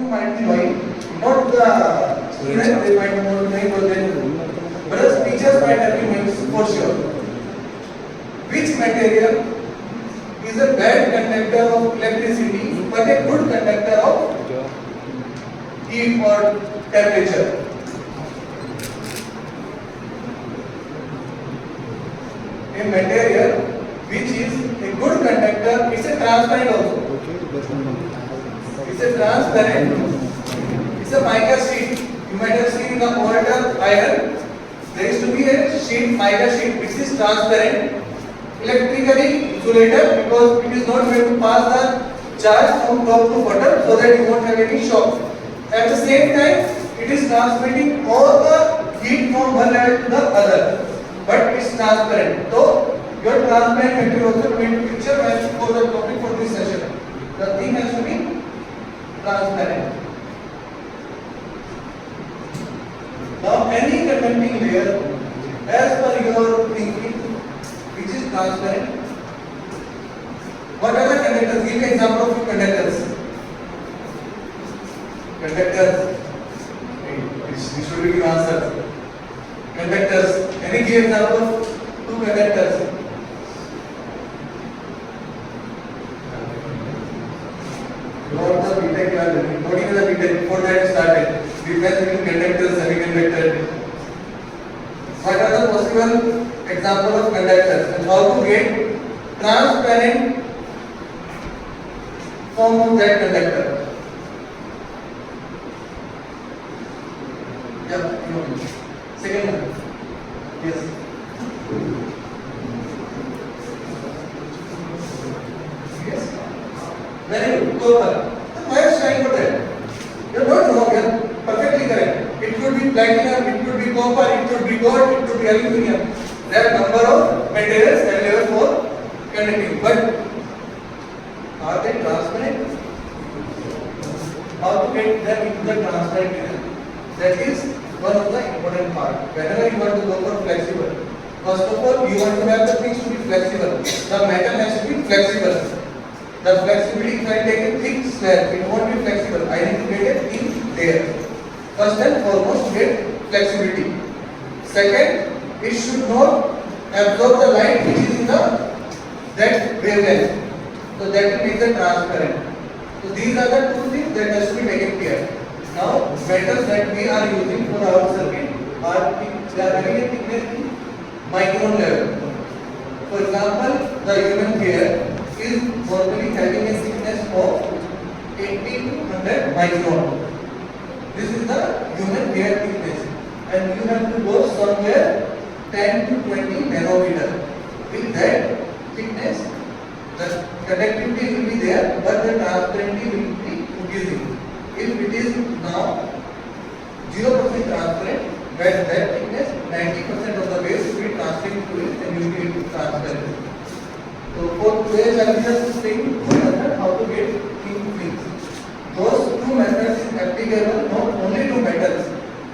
might be knowing, not the students, they might not know, but then, but the teachers might have been knowing for sure. Which material is a bad conductor of electricity but a good conductor of heat or temperature? A material which is a good conductor, it's a transparent also. It's a transparent, it's a mica sheet. You might have seen in the older iron, there used to be a sheet, mica sheet, which is transparent, electrically insulated because it is not going to pass the charge from top to bottom so that you won't have any shock. At the same time, it is transmitting all the heat from one level to the other, but it's transparent. So, your transparent material also come into picture as for the topic for this session. The thing has to be transparent. Now, any conducting layer, as per your thinking, which is transparent. What are the conductors? Give me example of conductors. Conductors. This should be your answer. Conductors. Can you give example of two conductors? You are the BTech you are learning. What is the BTech? Before that you started. Difference between conductors, semiconductor. What are the possible example of conductors and how to get transparent form of that conductor? Yeah, no. Second one. Yes. Yes. Very good. Copper. Why are you trying for that? You are not wrong. You are perfectly correct. It could be platinum, it could be copper, it could be gold, it could be aluminum. There are number of materials available for conducting, but are they transparent? How to get them into the transparent material? That is one of the important part. Whenever you want to go for flexible, first of all you want to have the things to be flexible. The metal has to be flexible. The flexibility, if I take a thick slab, it won't be flexible. I need to get a thin layer. First and foremost, get flexibility. Second, it should not absorb the light which is in the that wavelength. So that will make it transparent. So these are the two things that has to be taken care. Now, metals that we are using for our circuit are they are having a thickness in micron level. For example, the human hair is normally having a thickness of 80 to 100 micron. This is the human hair thickness, and you have to go somewhere 10 to 20 nanometer. With that thickness, the conductivity will be there, but the transparency will be increasing. If it is now 0% transparent, where that thickness 90% of the base will be transferring to it, and you will get transparent. So for today's I will just saying two methods how to get thin things. Those two methods is applicable not only to metals,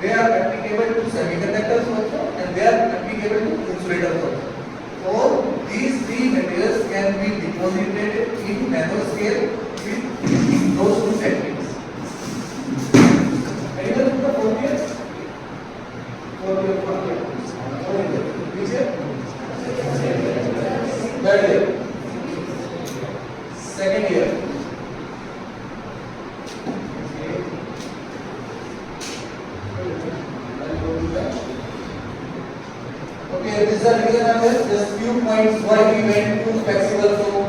they are applicable to semiconductors also, and they are applicable to insulators also. So these three materials can be deposited in nanoscale with those two techniques. Anyone from the fourth year? Which year? Third year. Second year. Okay, this is the reason I was just few points why we went to flexible from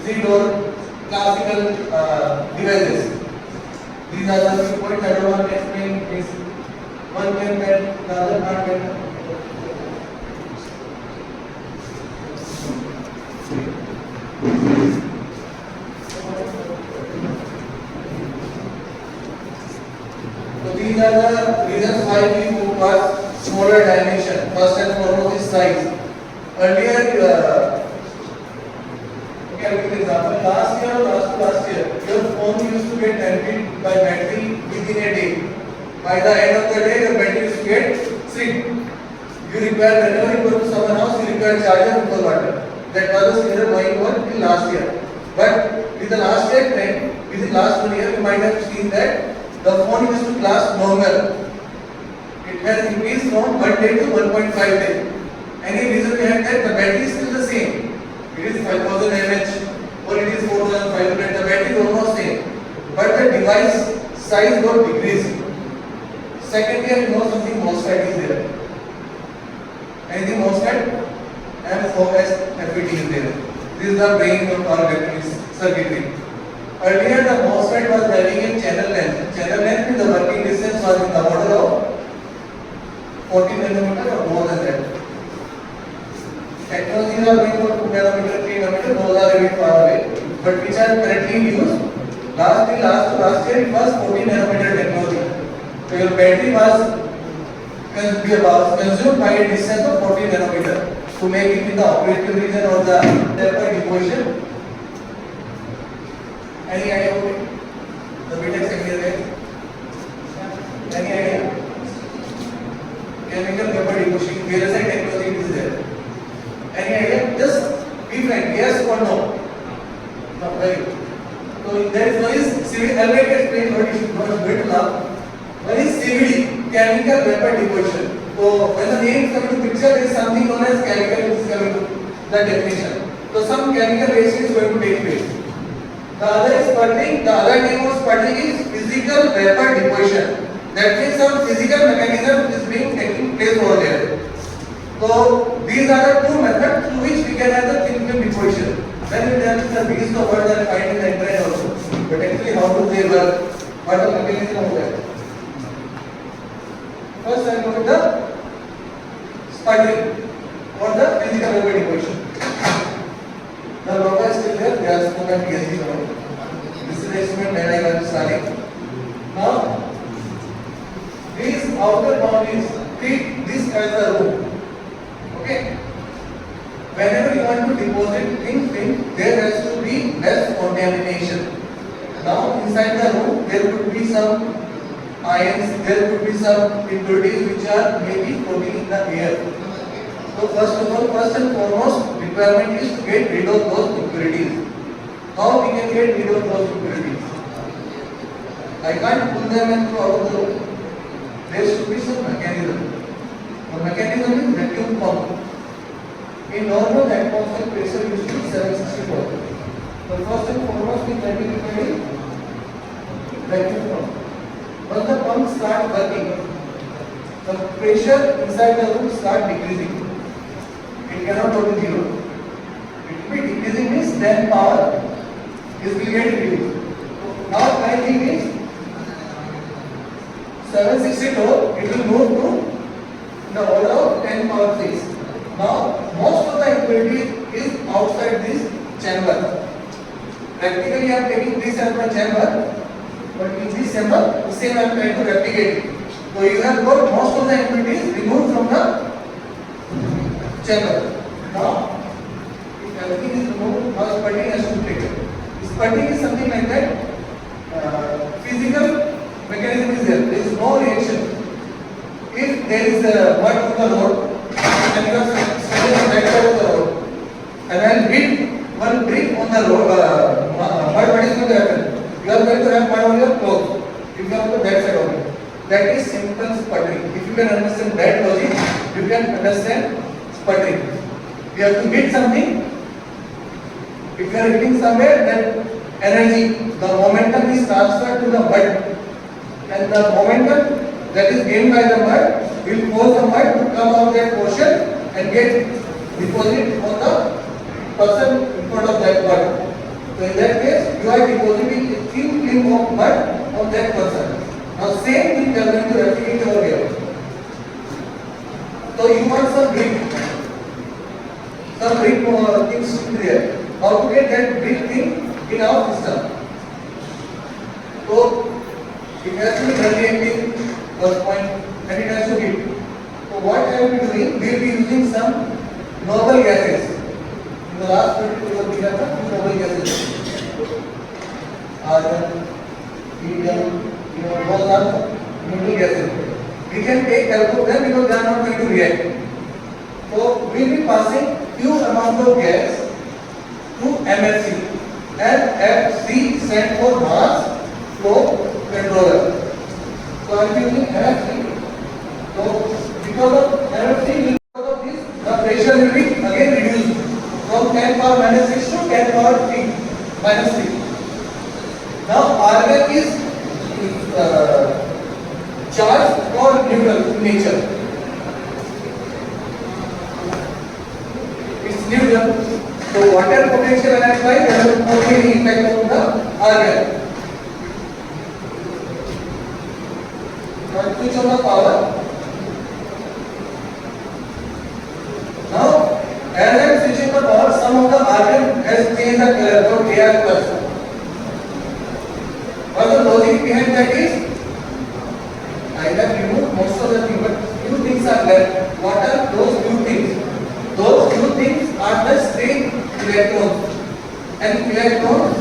rigid or classical devices. These are the few points I don't want to explain. Is one can bend, the other can't bend. So these are the reasons why we move for smaller dimension. First and foremost is size. Earlier, okay, I'll give an example. Last year or last year, your phone used to get emptied by battery within a day. By the end of the day, your battery used to get shrink. You require, whenever you go to someone else, you require charger for water. That was the similar going on till last year. But with the last year trend, within last 1 year, you might have seen that the phone used to last longer. It has increased from 1 day to 1.5 day. Any reason behind that? The battery is still the same. It is 5000 mAh or it is 4500. The battery is almost same, but the device size got decreased. Secondly, you know something MOSFET is there. Anything MOSFET? MOS FET is there. This is the brain of our electronic circuitry. Earlier the MOSFET was having a channel length. Channel length means the working distance was in the order of 14 nanometer or more than that. Technologies are going for 2 nanometer, 3 nanometer, those are a bit far away. But which are currently used? Last year it was 14 nanometer technology. So your battery was consumed by a distance of 14 nanometer to make it in the operative region or the thereby deposition. Any idea about it? The BTech second year? Any idea? Chemical vapor deposition, VLSI technology is there. Any idea? Just be frank, yes or no? No, very good. So there is one is CVD. I'll make explain what you should not wait now. One is CVD, chemical vapor deposition. So when the name comes to picture, there is something known as chemical which is coming to the definition. So some chemical reaction is going to take place. The other is sputtering. The other name of sputtering is physical vapor deposition. That means some physical mechanism is being taking place over there. So these are the two methods through which we can have the thin film deposition. Then we have the biggest of words and find in the internet also. But actually, how do they work? What are the mechanism of that? First, I go with the sputtering or the physical vapor deposition. The logo is still there. They are spoken PhD now. This is the instrument that I was studying. Now, these outer boundaries treat this as a room. Okay. Whenever you want to deposit thin film, there has to be less contamination. Now, inside the room, there could be some ions, there could be some impurities which are maybe floating in the air. So, first of all, first and foremost, requirement is to get rid of those impurities. How we can get rid of those impurities? I can't pull them and throw out of the room. There should be some mechanism. The mechanism is vacuum pump. In normal atmospheric pressure used to be 764. So first and foremost we can be vacuum pump. Once the pump starts working, the pressure inside the room starts decreasing. It cannot go to zero. It will be decreasing means then power is will get reduced. Now my thing is 762, it will move to the order of 10 power 6. Now, most of the impurity is outside this chamber. Practically, I am taking this as my chamber, but in this chamber, the same I am trying to replicate it. So, you have got most of the impurities removed from the chamber. Now, if everything is removed, now sputtering has to take it. Sputtering is something like that. Physical mechanism is there. There is no reaction. If there is a mud on the road, and you are standing on the right side of the road, and I will hit one brick on the road, mud, what is going to happen? You are going to have mud on your clothes. If you are on the back side of it. That is simple sputtering. If you can understand that logic, you can understand sputtering. You have to hit something. If you are hitting somewhere, then energy, the momentum is transferred to the mud. And the momentum that is gained by the mud will force the mud to come out of that portion and get deposited on the person in front of that mud. So in that case, you are depositing a thin film of mud on that person. Now same thing we are going to replicate over here. So you want some brick things to be there. How to get that brick thing in our system? So it has to be reacting first point and it has to hit. So what I will be doing, we will be using some noble gases. In the last 22 years we have two noble gases. Argon, helium, those are noble gases. We can take help of them because they are not going to react. So we will be passing few amount of gas to MFC. and FC stands for mass flow controller. So I am using NFC. So because of NFC, because of this, the pressure will be again reduced from 10 power minus 6 to 10 power 3 minus 3. Now argon is charged or neutral in nature. It's neutral. So water potential when I apply, there will not be any impact on the argon. Now switch on the power. Now as I am switching the power, some of the argon has changed the color from Ar plus. What the logic behind that is, I have removed most of the things, but few things are left. What are those few things? Those few things are the straight electrons. And electrons,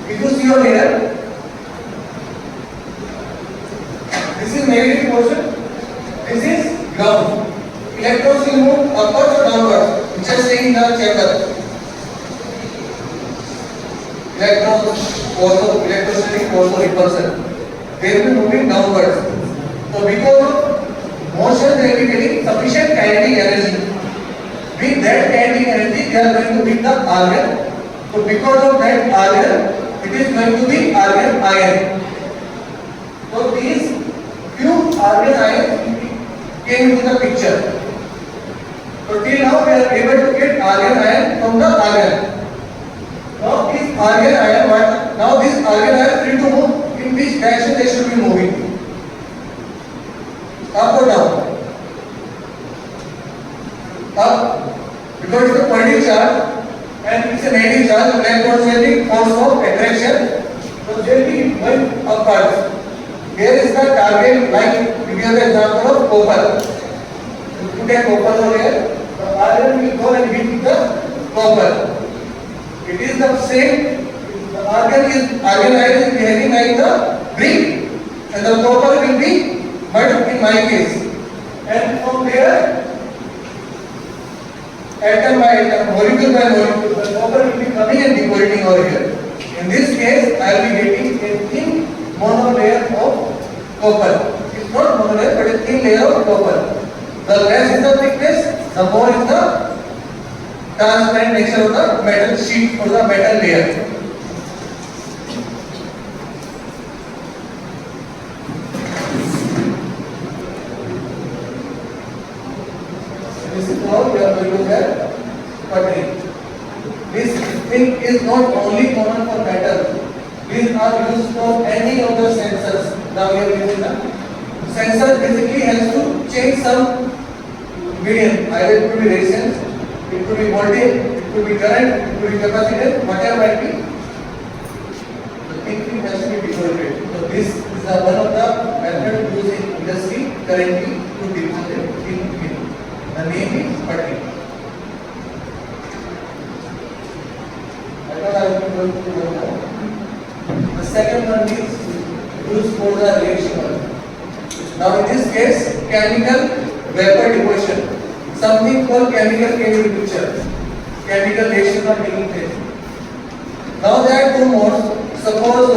if you see over here, this is negative portion, this is ground. Electrons will move upwards or downwards, which is saying in the chamber. Electrons also, electrostatic also repulsion. They will be moving downwards. So because of motion, they will be getting sufficient kinetic energy. With that kinetic energy, they are going to hit the argon. So because of that argon, it is going to be argon ion. So these few argon ions came into the picture. So till now we are able to get argon ion from the argon. Now this argon ion, now this argon ion free to move. In which direction they should be moving? Up or down? Up, because it's a positive charge and it's a negative charge. Electrons will be force of attraction, so they will be going upwards. Here is the target, like we give the example of copper. You put a copper over here, the iron will go and hit the copper. It is the same. The argon ion is behaving like the brick, and the copper will be mud in my case. And from there, atom by atom, molecule by molecule, the copper will be coming and depositing over here. In this case, I will be getting a thin monolayer of copper. It's not monolayer, but a thin layer of copper. The less is the thickness, the more is the transparent nature of the metal sheet or the metal layer. This is how we are going to get cutting. This thing is not only common for metal. These are used for any of the sensors. Now we are using the sensor basically has to change some medium. Either it could be resistance, it could be voltage, it could be current, it could be capacitance, whatever might be. The thing has to be deposited. So this is one of the methods used in industry currently to deposit thin film. The name is putty. I thought I was going to go now. The second one is used for the reaction. Now in this case, chemical vapor deposition. Something called chemical came into picture. Chemical reaction are taking place. Now there are two modes. Suppose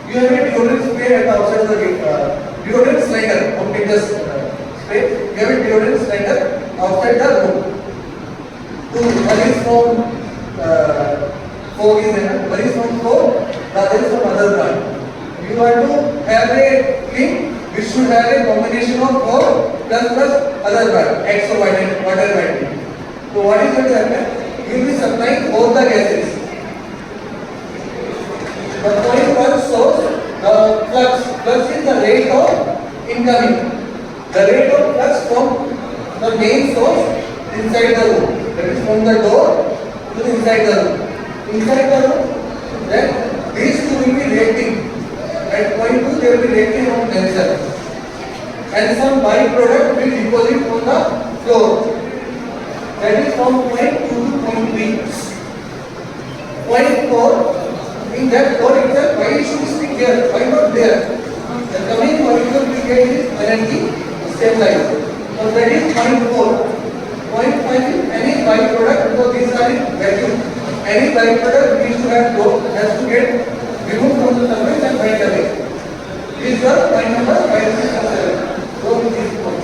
you have a deodorant spray at the outside of the gate. Deodorant slider. Don't take this spray. You have a deodorant slider outside the room. One is from fog is there. One is from fog. The other is from other brand. You want to have a clean, which should have a combination of fog plus other brand, X or whatever might be. So what is going to happen? You will be supplying both the gases. The point one source, flux is the rate of incoming. The rate of flux from the main source inside the room. That is from the door to the inside the room. Inside the room, then these two will be reacting. At point 2 they will be reacting on themselves. And some byproduct will deposit on the floor. That is from point 2 to point 3. Point 4, in that floor itself, why it should stick there? Why not there? The coming molecule will get its energy stabilized. So that is point 4. Point 5 is any byproduct, so these are in vacuum. Any byproduct needs to have flow, has to get removed from the surface and bent away. This is your point number 5, 6, and 7. Go with this point.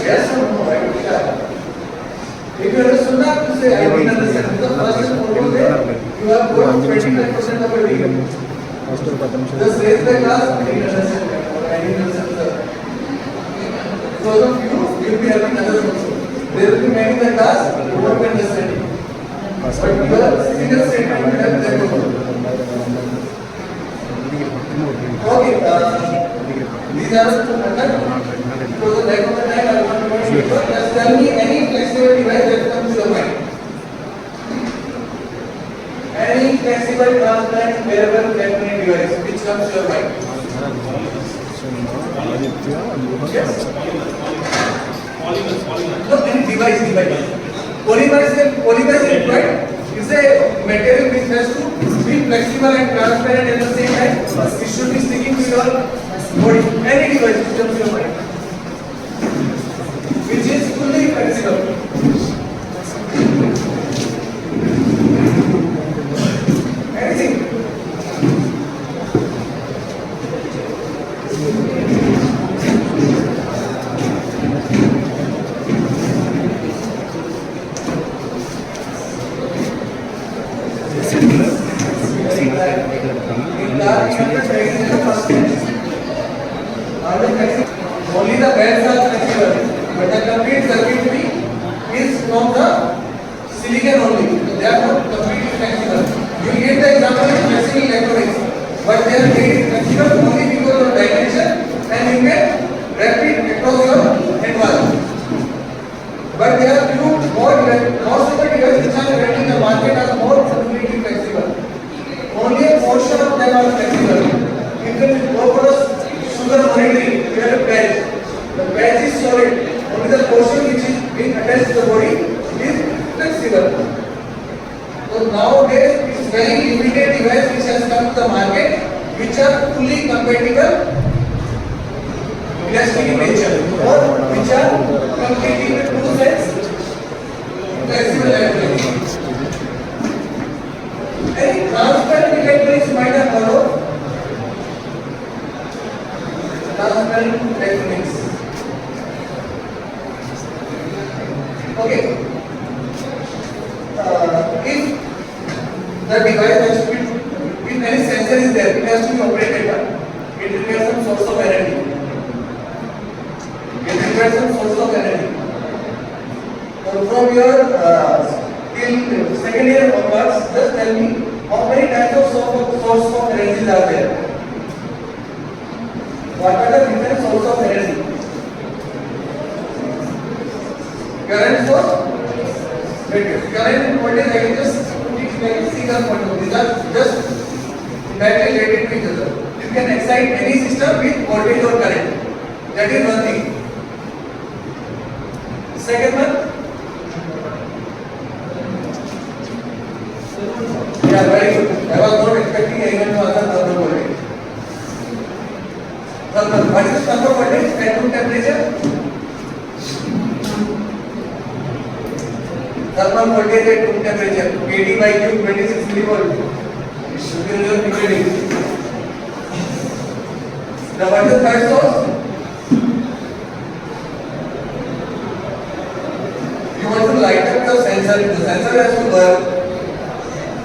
Yes or no, right? If you understood that, you say, I didn't understand. The first and foremost, you have got 25% of a degree. Just raise the class, I didn't understand. I didn't understand, sir. Because of you, you will be having others also. There will be many in the class who won't be understanding. But your single statement will help them also. Okay, these are the two methods. So the lack of the time, I want to just tell me any flexible device that comes to your mind. Any flexible, transparent, wearable, electronic device which comes to your mind. Yes. No, any device. Polymer is required. Is a material which has to be flexible and transparent at the same time. It should be sticking to your body. Any device which comes to your mind, which is fully flexible. Anything. Only the belts are flexible, but the complete circuitry is from the silicon only. They are not completely flexible. You get the example in flexible electronics, but they are made flexible only because of dimension, and you can wrap it across your environment. But there are few most of the devices which are available in the market are more completely flexible. Only a portion of them are flexible. You can go for a sugar monitoring, you have a patch. The patch is solid. Only the portion which is being attached to the body is flexible. So nowadays it's very limited device which has come to the market which are fully compatible elastic in nature or which are completely with two sides flexible electronics. Any transparent electronics might have followed. Transparent electronics. Okay. If the device has to be, if any sensor is there, it has to be operated. It requires some source of energy. From your till second year onwards, just tell me how many types of source of energy are there? What are the different sources of energy? Current source, current voltage, I can just see the point. These are just directly related to each other. You can excite any system with voltage or current. That is one thing. Second one, yeah, very good. I was not expecting anyone to answer thermal voltage. What is the thermal voltage at room temperature? Thermal voltage at room temperature, kT by Q, 26 millivolt. It should be in your beginning. Now what is the third source? You want to light up the sensor. The sensor has to work.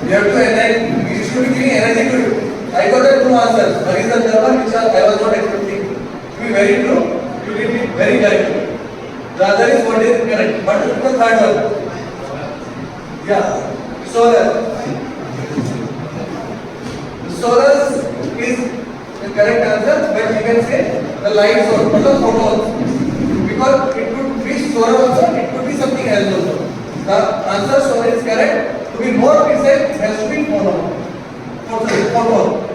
You have to energy. You should be giving energy to you. I got the two answers. One is the thermal, which I was not expecting. To be very true, you did it very correctly. The other is what is correct. What is the third one? Yeah, solar. Solar is the correct answer, but you can say the light source, the photons. Because it could be solar also, it could be something else also. The answer solar is correct. To be more precise, it has to be mono. Photon. PHOTON.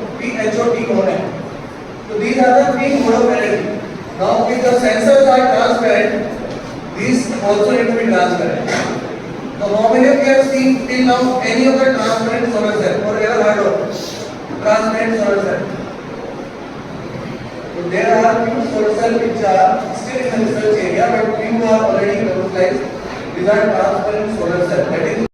So these are the three mode of energy. Now if the sensors are transparent, these also need to be transparent. So how many of you have seen till now any of the transparent solar cell or ever heard of transparent solar cell? So there are few solar cells which are still in the research area, but few are already commercialized. These are transparent solar cells. That is